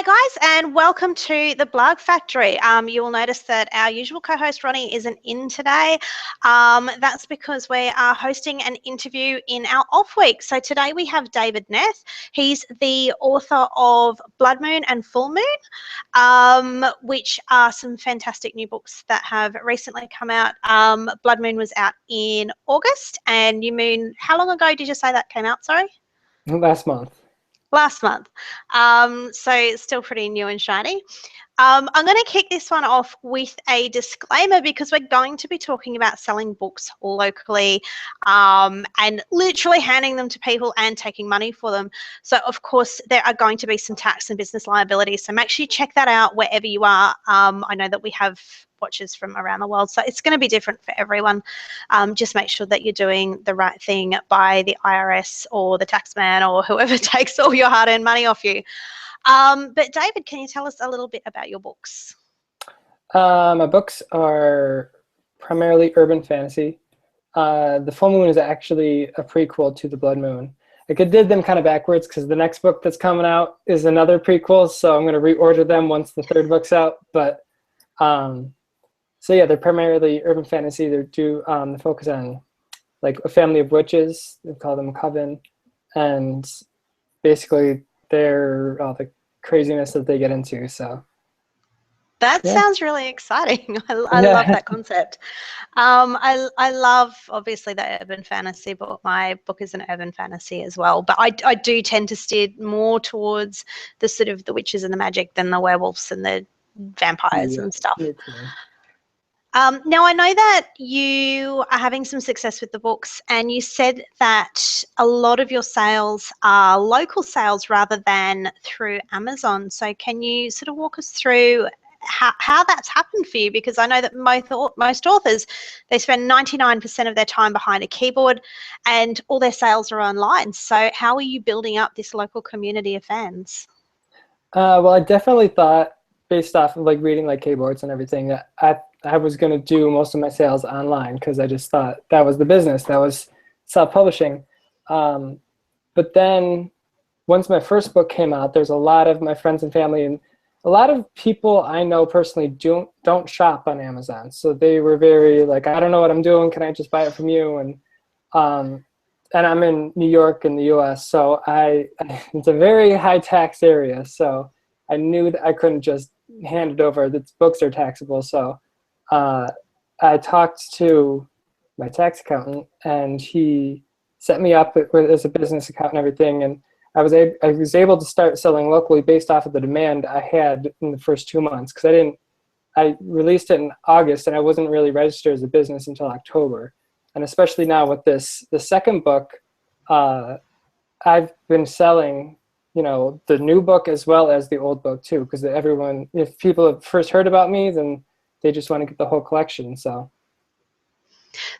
guys, and welcome to the Blog Factory. You will notice that our usual co-host Ronnie isn't in today. That's because we are hosting an interview in our off week. So today we have David Neth. He's the author of Blood Moon and Full Moon, which are some fantastic new books that have recently come out. Blood Moon was out in August, and New Moon, how long ago did you say that came out? Sorry? Last month. Last month. So it's still pretty new and shiny. I'm going to kick this one off with a disclaimer because we're going to be talking about selling books locally and literally handing them to people and taking money for them. So, of course, there are going to be some tax and business liabilities. So make sure you check that out wherever you are. I know that we have watchers from around the world, so it's going to be different for everyone. Just make sure that you're doing the right thing by the IRS or the taxman or whoever takes all your hard-earned money off you. But David, can you tell us a little bit about your books? My books are primarily urban fantasy. The Full Moon is actually a prequel to the Blood Moon. I did them kind of backwards because the next book that's coming out is another prequel, so I'm going to reorder them once the third book's out. But so yeah, they're primarily urban fantasy. They focus on like a family of witches. They call them a coven, and basically they're all the craziness that they get into. So that sounds really exciting. I love that concept. I love obviously the urban fantasy, but my book is an urban fantasy as well. But I do tend to steer more towards the sort of the witches and the magic than the werewolves and the vampires and stuff. Now, I know that you are having some success with the books, and you said that a lot of your sales are local sales rather than through Amazon. So can you sort of walk us through how that's happened for you? Because I know that most authors, they spend 99% of their time behind a keyboard and all their sales are online. So how are you building up this local community of fans? Well, I definitely thought, based off of like reading like keyboards and everything, that I was going to do most of my sales online because I just thought that was the business, that was self-publishing. But then once my first book came out, there's a lot of my friends and family and a lot of people I know personally don't shop on Amazon. So they were very like, I don't know what I'm doing. Can I just buy it from you? And I'm in New York in the US, so it's a very high tax area. So I knew that I couldn't just hand it over. The books are taxable. So I talked to my tax accountant, and he set me up as a business account and everything. And I was able to start selling locally based off of the demand I had in the first 2 months, because I released it in August and I wasn't really registered as a business until October. And especially now with the second book, I've been selling, the new book as well as the old book too, because if people have first heard about me, then they just want to get the whole collection. So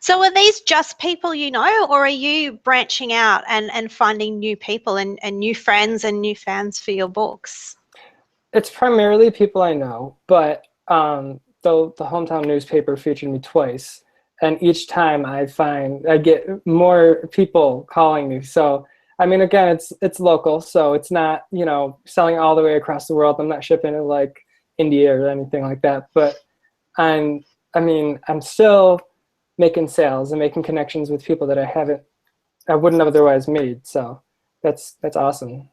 are these just people you know, or are you branching out and finding new people and new friends and new fans for your books? It's primarily people I know, but the hometown newspaper featured me twice, and each time I get more people calling me. So I mean, again, it's local, so it's not selling all the way across the world. I'm not shipping to like India or anything like that, but I'm still making sales and making connections with people that I wouldn't have otherwise made. So that's awesome.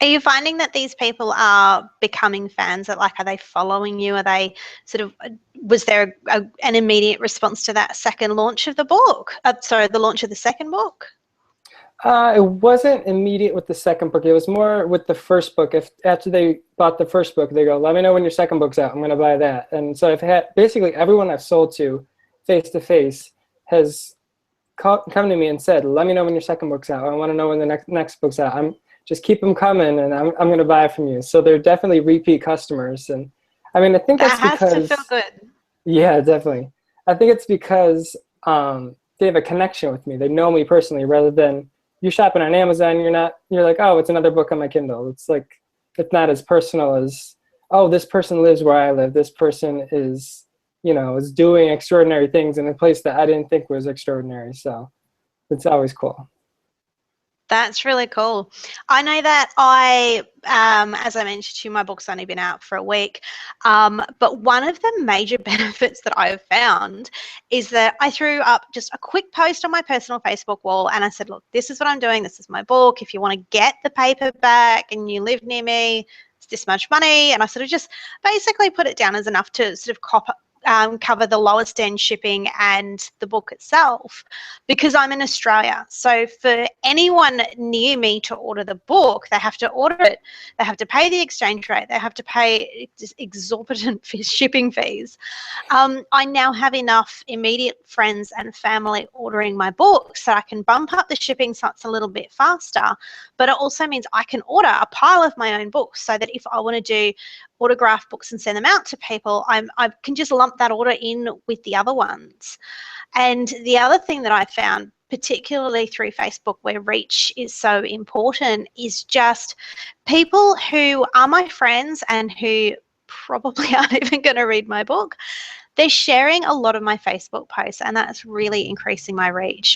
Are you finding that these people are becoming fans? Are they following you? Are they was there an immediate response to that second launch of the book? The launch of the second book? It wasn't immediate with the second book. It was more with the first book. After they bought the first book, they go, let me know when your second book's out. I'm going to buy that. And so I've had basically everyone I've sold to Facetoface has come to me and said, let me know when your second book's out. I want to know when the next book's out. Just keep them coming, and I'm going to buy it from you. So they're definitely repeat customers. And I mean, I think that's because that has to feel good. Yeah, definitely. I think it's because they have a connection with me. They know me personally, rather than you shopping on Amazon. You're like, oh, it's another book on my Kindle. It's not as personal as, oh, this person lives where I live. This person is doing extraordinary things in a place that I didn't think was extraordinary. So it's always cool. That's really cool. I know that as I mentioned to you, my book's only been out for a week. But one of the major benefits that I have found is that I threw up just a quick post on my personal Facebook wall and I said, look, this is what I'm doing. This is my book. If you want to get the paperback and you live near me, it's this much money. And I sort of just basically put it down as enough to sort of cover the lowest end shipping and the book itself, because I'm in Australia. So for anyone near me to order the book, they have to order it, they have to pay the exchange rate, they have to pay exorbitant shipping fees. I now have enough immediate friends and family ordering my book, so I can bump up the shipping so it's a little bit faster, but it also means I can order a pile of my own books, so that if I want to do autograph books and send them out to people, I can just lump that order in with the other ones. And the other thing that I found, particularly through Facebook, where reach is so important, is just people who are my friends and who probably aren't even going to read my book. They're sharing a lot of my Facebook posts, and that's really increasing my reach.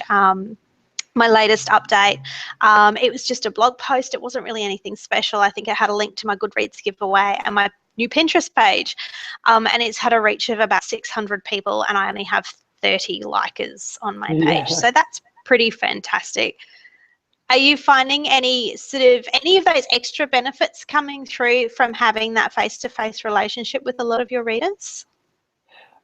My latest update, it was just a blog post. It wasn't really anything special. I think it had a link to my Goodreads giveaway and my new Pinterest page, and it's had a reach of about 600 people, and I only have 30 likers on my page. So that's pretty fantastic. Are you finding any of those extra benefits coming through from having that face-to-face relationship with a lot of your readers?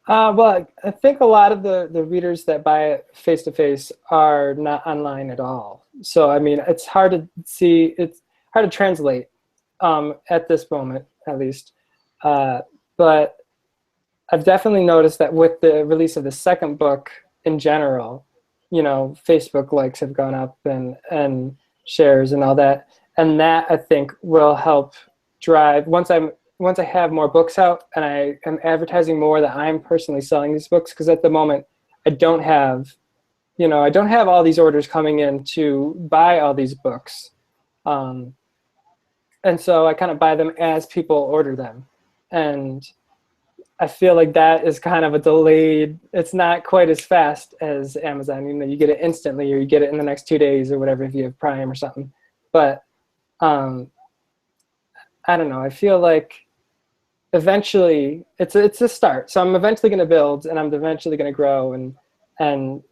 Well, I think a lot of the readers that buy face-to-face are not online at all. So, I mean, it's hard to see, it's hard to translate at this moment, at least. But I've definitely noticed that with the release of the second book in general, you know, Facebook likes have gone up and shares and all that. And that, I think, will help drive, once I have more books out and I am advertising more that I'm personally selling these books, because at the moment I don't have all these orders coming in to buy all these books. And so I kind of buy them as people order them. And I feel like that is kind of a delayed, it's not quite as fast as Amazon. You know, you get it instantly, or you get it in the next 2 days or whatever if you have Prime or something. But I don't know, I feel like eventually it's a start. So I'm eventually going to build, and I'm eventually going to grow, and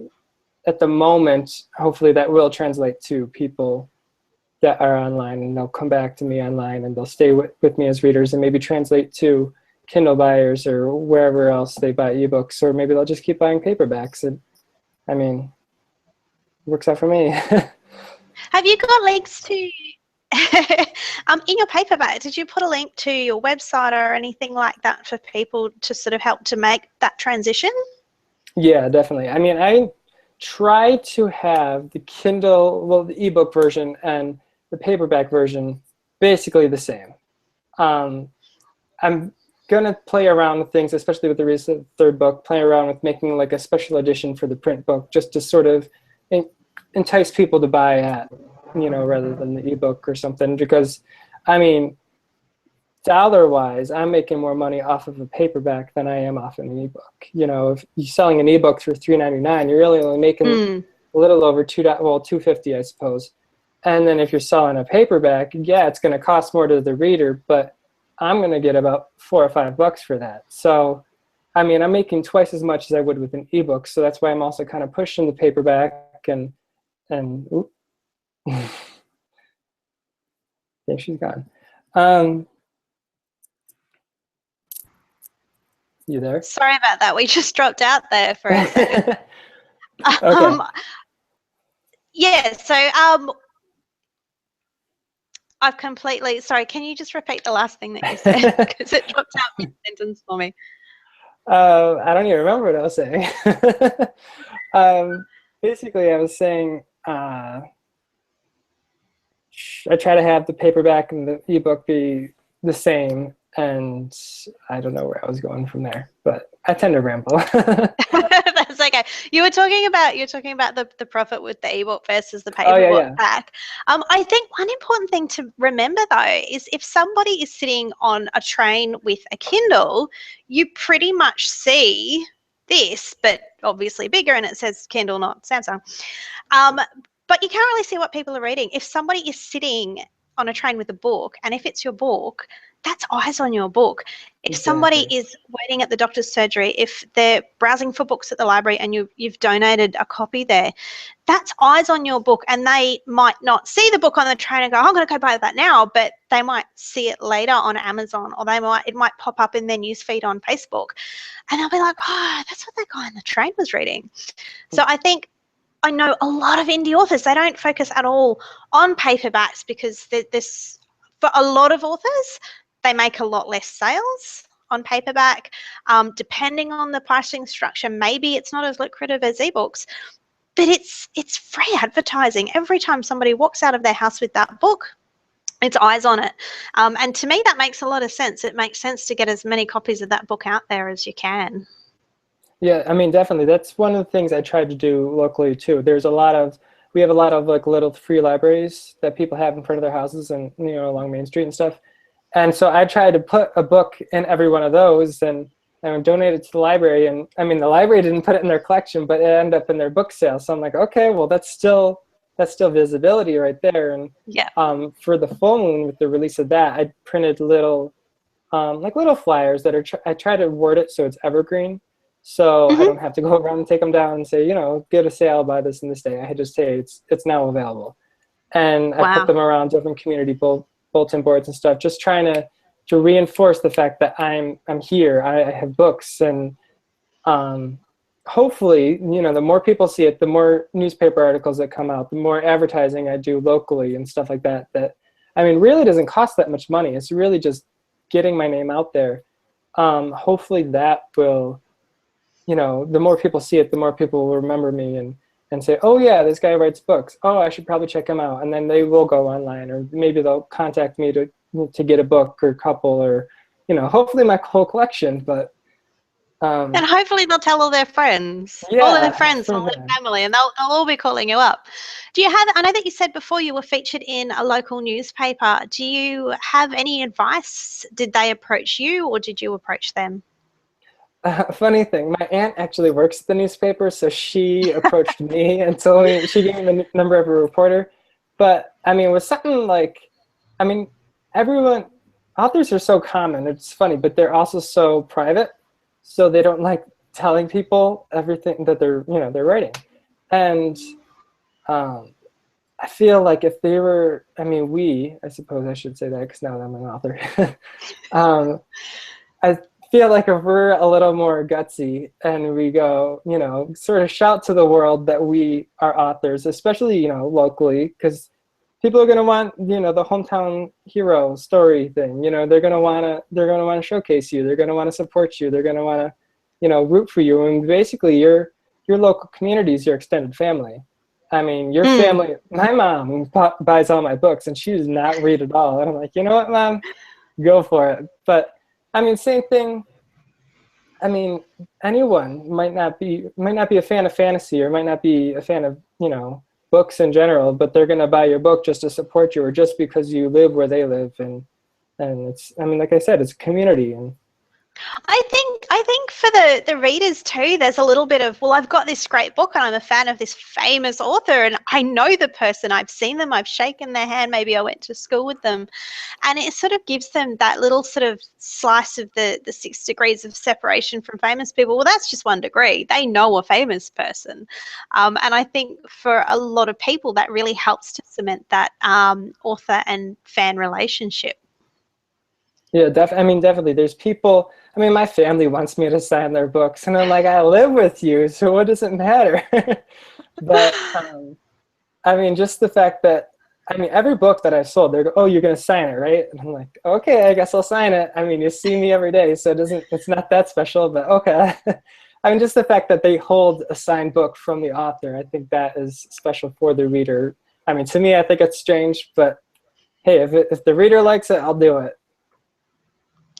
at the moment, hopefully that will translate to people that are online, and they'll come back to me online, and they'll stay with me as readers, and maybe translate to Kindle buyers or wherever else they buy ebooks, or maybe they'll just keep buying paperbacks. I mean, it works out for me. Have you got links to in your paperback, did you put a link to your website or anything like that for people to sort of help to make that transition? Yeah, definitely. I mean, I try to have the Kindle, well, the ebook version and the paperback version basically the same. I'm going to play around with things, especially with the recent third book, play around with making like a special edition for the print book, just to sort of entice people to buy it, you know, rather than the ebook or something. Because, I mean, dollar-wise, I'm making more money off of a paperback than I am off an ebook. You know, if you're selling an ebook for $3.99, you're really only making a little over $2.50, I suppose. And then if you're selling a paperback, yeah, it's going to cost more to the reader, but I'm going to get about $4 or $5 for that. So, I mean, I'm making twice as much as I would with an ebook. So that's why I'm also kind of pushing the paperback and I think she's gone. You there? Sorry about that. We just dropped out there for a second. Okay. Yeah, so I've completely, sorry, can you just repeat the last thing that you said? Because it dropped out mid-sentence for me. I don't even remember what I was saying. Basically, I was saying I try to have the paperback and the ebook be the same, and I don't know where I was going from there, but I tend to ramble. That's okay. You were talking about the profit with the ebook versus the paperback. Yeah. I think one important thing to remember though is if somebody is sitting on a train with a Kindle, you pretty much see this, but obviously bigger, and it says Kindle, not Samsung. but you can't really see what people are reading. If somebody is sitting on a train with a book, and if it's your book, that's eyes on your book. If somebody Exactly. is waiting at the doctor's surgery, if they're browsing for books at the library and you've donated a copy there, that's eyes on your book. And they might not see the book on the train and go, I'm going to go buy that now, but they might see it later on Amazon, or it might pop up in their newsfeed on Facebook, and they'll be like, oh, that's what that guy on the train was reading. So I think I know a lot of indie authors, they don't focus at all on paperbacks because there's, for a lot of authors, they make a lot less sales on paperback. Depending on the pricing structure, maybe it's not as lucrative as ebooks, but it's free advertising. Every time somebody walks out of their house with that book, it's eyes on it. And to me, that makes a lot of sense. It makes sense to get as many copies of that book out there as you can. Yeah, I mean, definitely. That's one of the things I tried to do locally too. We have a lot of like little free libraries that people have in front of their houses and, along Main Street and stuff. And so I tried to put a book in every one of those and donate it to the library. And I mean, the library didn't put it in their collection, but it ended up in their book sale. So I'm like, okay, well, that's still visibility right there. And Yeah. for the full moon, with the release of that, I printed little flyers that I try to word it so it's evergreen. So I don't have to go around and take them down and say, get a sale by this and this day. I just say it's now available. And I put Wow. them around different community bulletin boards and stuff, just trying to reinforce the fact that I'm here. I have books, and hopefully, the more people see it, the more newspaper articles that come out, the more advertising I do locally and stuff like that. That, I mean, really doesn't cost that much money. It's really just getting my name out there. Hopefully that will, the more people see it, the more people will remember me and say, oh yeah, this guy writes books. Oh, I should probably check him out. And then they will go online, or maybe they'll contact me to get a book or a couple, or, hopefully my whole collection. But And hopefully they'll tell all their friends, all their yeah, friends, for all their that. family, and they'll all be calling you up. Do you have, I know that you said before you were featured in a local newspaper. Do you have any advice? Did they approach you, or did you approach them? Funny thing, my aunt actually works at the newspaper, so she approached me and told me, she gave me the number of a reporter. But I mean, it was something like, I mean, authors are so common, it's funny, but they're also so private, so they don't like telling people everything that they're writing. And I feel like if they were, I suppose I should say that because now I'm an author. I feel like if we're a little more gutsy and we go, sort of shout to the world that we are authors, especially, locally, because people are going to want, the hometown hero story thing. They're going to want to showcase you. They're going to want to support you. They're going to want to, root for you. And basically your local community is your extended family. I mean, your family, my mom buys all my books and she does not read at all. And I'm like, you know what, Mom, go for it. But I mean, same thing. I mean, anyone might not be a fan of fantasy, or might not be a fan of, books in general, but they're going to buy your book just to support you, or just because you live where they live. And it's, I mean, like I said, it's a community. And I think for the readers too, there's a little bit of, well, I've got this great book and I'm a fan of this famous author and I know the person, I've seen them, I've shaken their hand, maybe I went to school with them. And it sort of gives them that little sort of slice of the 6 degrees of separation from famous people. Well, that's just 1 degree. They know a famous person. And I think for a lot of people, that really helps to cement that author and fan relationship. yeah, definitely. There's people. I mean, my family wants me to sign their books, and I'm like, I live with you, so what does it matter? But I mean, just the fact that, I mean, every book that I've sold, they go, "Oh, you're gonna sign it, right?" And I'm like, "Okay, I guess I'll sign it." I mean, you see me every day, so it's not that special, but okay. I mean, just the fact that they hold a signed book from the author, I think that is special for the reader. I mean, to me, I think it's strange, but hey, if the reader likes it, I'll do it.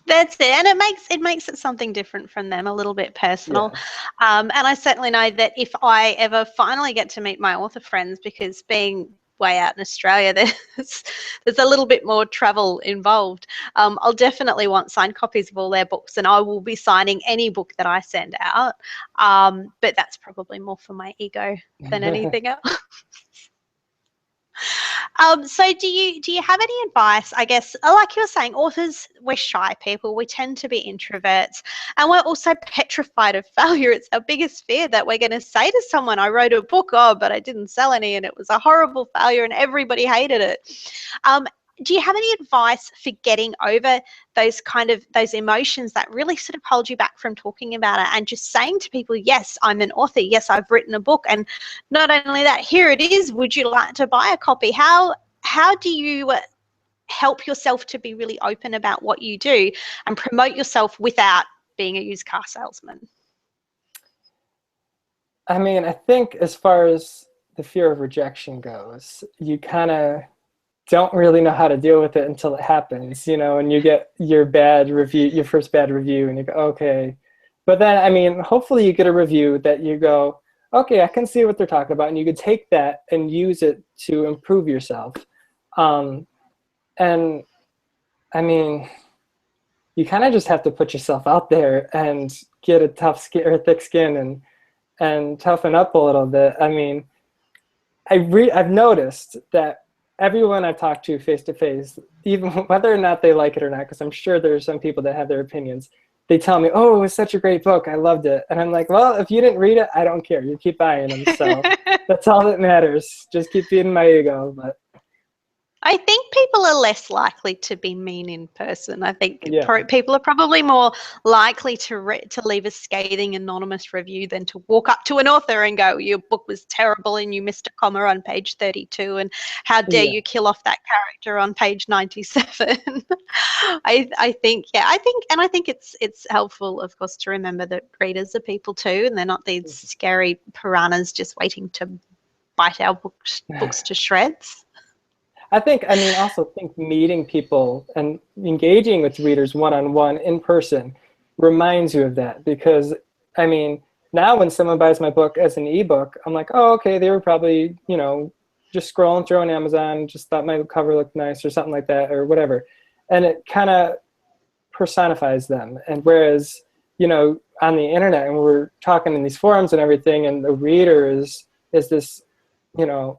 That's it, and it makes it something different from them, a little bit personal. Yeah. And I certainly know that if I ever finally get to meet my author friends, because being way out in Australia, there's a little bit more travel involved. I'll definitely want signed copies of all their books, and I will be signing any book that I send out. But that's probably more for my ego than anything else. So do you have any advice? I guess, like you were saying, authors, we're shy people. We tend to be introverts, and we're also petrified of failure. It's our biggest fear that we're going to say to someone, "I wrote a book, oh, but I didn't sell any, and it was a horrible failure, and everybody hated it." Um, do you have any advice for getting over those emotions that really sort of hold you back from talking about it and just saying to people, yes, I'm an author, yes, I've written a book, and not only that, here it is, would you like to buy a copy? How do you help yourself to be really open about what you do and promote yourself without being a used car salesman? I mean, I think as far as the fear of rejection goes, you kind of don't really know how to deal with it until it happens, and you get your bad review, your first bad review, and you go, okay. But then, I mean, hopefully you get a review that you go, okay, I can see what they're talking about, and you could take that and use it to improve yourself. Um, and I mean, you kind of just have to put yourself out there and get a tough skin or thick skin and toughen up a little bit. I mean, I've noticed that everyone I've talked to face to face, even whether or not they like it or not, because I'm sure there are some people that have their opinions, they tell me, "Oh, it was such a great book. I loved it." And I'm like, "Well, if you didn't read it, I don't care. You keep buying them." So that's all that matters. Just keep feeding my ego. But I think people are less likely to be mean in person. I think yeah, people are probably more likely to leave a scathing anonymous review than to walk up to an author and go, "Your book was terrible and you missed a comma on page 32, and how dare yeah, you kill off that character on page 97." I think, yeah, I think it's helpful, of course, to remember that readers are people too, and they're not these scary piranhas just waiting to bite our books to shreds. I mean, also think meeting people and engaging with readers one-on-one in person reminds you of that because, I mean, now when someone buys my book as an ebook, I'm like, oh, okay, they were probably, just scrolling through on Amazon, just thought my cover looked nice or something like that or whatever. And it kind of personifies them. And whereas, on the internet and we're talking in these forums and everything, and the reader is this,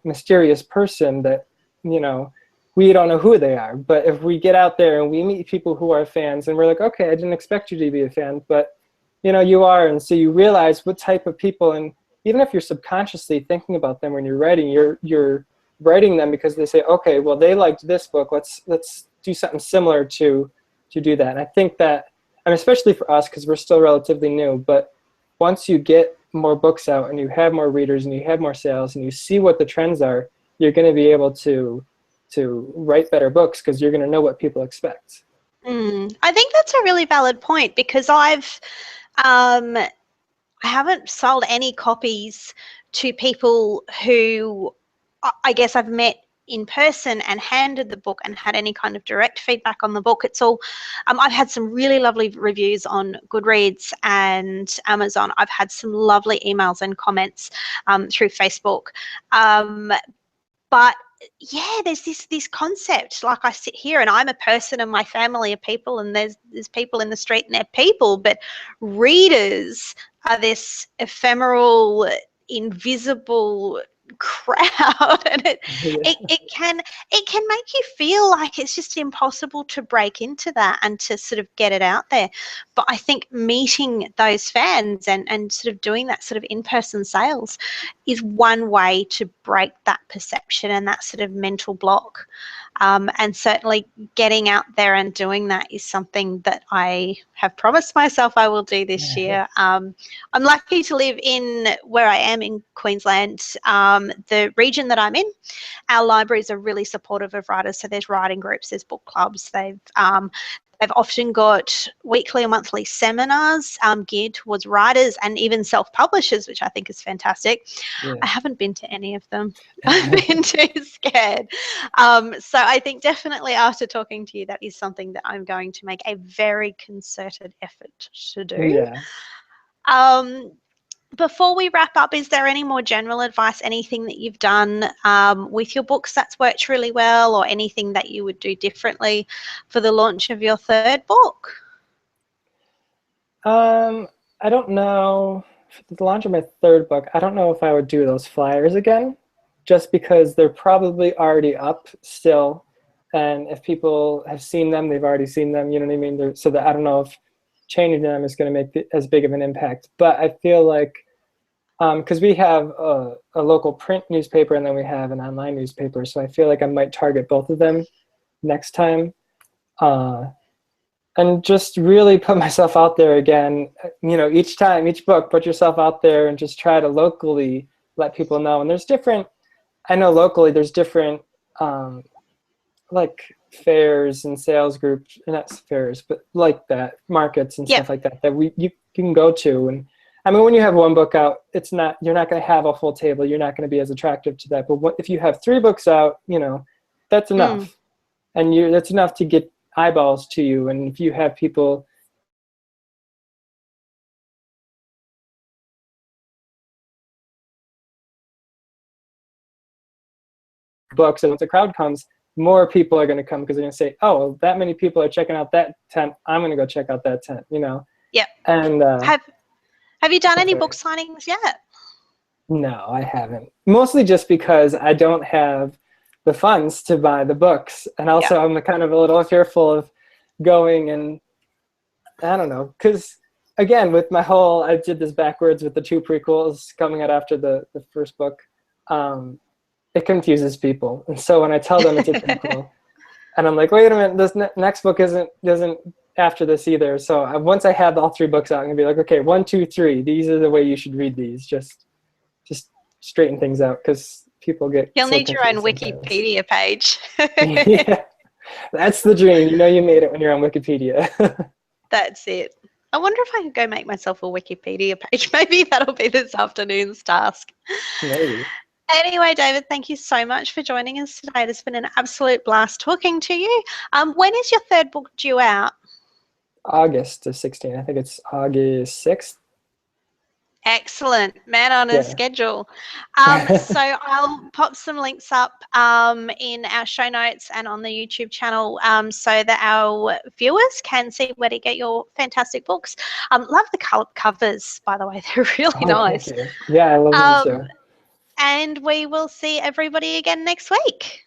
mysterious person that, we don't know who they are. But if we get out there and we meet people who are fans and we're like, okay, I didn't expect you to be a fan, but you are. And so you realize what type of people, and even if you're subconsciously thinking about them when you're writing, you're writing them because they say, okay, well, they liked this book. Let's do something similar to do that. And I think that, and especially for us, because we're still relatively new, but once you get more books out and you have more readers and you have more sales and you see what the trends are, you're going to be able to write better books because you're going to know what people expect. I think that's a really valid point because um, I haven't sold any copies to people who I guess I've met in person and handed the book and had any kind of direct feedback on the book. It's all, I've had some really lovely reviews on Goodreads and Amazon. I've had some lovely emails and comments through Facebook. But yeah, there's this concept. Like I sit here and I'm a person and my family are people, and there's people in the street and they're people, but readers are this ephemeral, invisible crowd, and Yeah. it can make you feel like it's just impossible to break into that and to sort of get it out there. But I think meeting those fans and sort of doing that sort of in-person sales is one way to break that perception and that sort of mental block. And certainly getting out there and doing that is something that I have promised myself I will do this year. I'm lucky to live in where I am in Queensland. The region that I'm in, our libraries are really supportive of writers. So there's writing groups, there's book clubs. They've often got weekly or monthly seminars geared towards writers and even self-publishers, which I think is fantastic. Yeah. I haven't been to any of them. I've been too scared. So I think definitely after talking to you, that is something that I'm going to make a very concerted effort to do. Yeah. Um, Before we wrap up, is there any more general advice, anything that you've done with your books that's worked really well, or anything that you would do differently for the launch of your third book? I don't know. For the launch of my third book, I don't know if I would do those flyers again. just because they're probably already up still. And if people have seen them, they've already seen them, you know what I mean? So that I don't know if changing them is going to make as big of an impact. But I feel like, because we have a local print newspaper and then we have an online newspaper, so I feel like I might target both of them next time. And just really put myself out there again, each time, each book, put yourself out there and just try to locally let people know. And I know locally there's different like fairs and sales groups, not fairs, but like that, markets and Yeah. stuff like that you can go to. And I mean, when you have one book out, you're not going to have a full table. You're not going to be as attractive to that. But if you have 3 books out, that's enough. And that's enough to get eyeballs to you. And if you have people books, and once the crowd comes, more people are going to come because they're going to say, oh, that many people are checking out that tent, I'm going to go check out that tent. Yep. And have you done any book signings yet? No, I haven't. Mostly just because I don't have the funds to buy the books. And also I'm kind of a little fearful of going, and I don't know, because again, with my I did this backwards with the 2 prequels coming out after the first book. It confuses people. And so when I tell them it's a prequel, and I'm like, wait a minute, this next book isn't after this either. So once I have all 3 books out, I'm gonna be like, okay, 1, 2, 3, these are the way you should read these. Just straighten things out, because people get You'll so need your own confused Wikipedia page. Yeah, that's the dream. You made it when you're on Wikipedia. That's it. I wonder if I could go make myself a Wikipedia page. Maybe that'll be this afternoon's task. Maybe. Anyway, David, thank you so much for joining us today. It's been an absolute blast talking to you. When is your 3rd book due out? August the 16th. I think it's August 6th. Excellent. Man on a schedule. So I'll pop some links up in our show notes and on the YouTube channel so that our viewers can see where to get your fantastic books. Love the covers, by the way. They're really nice. Thank you. Yeah, I love them too. And we will see everybody again next week.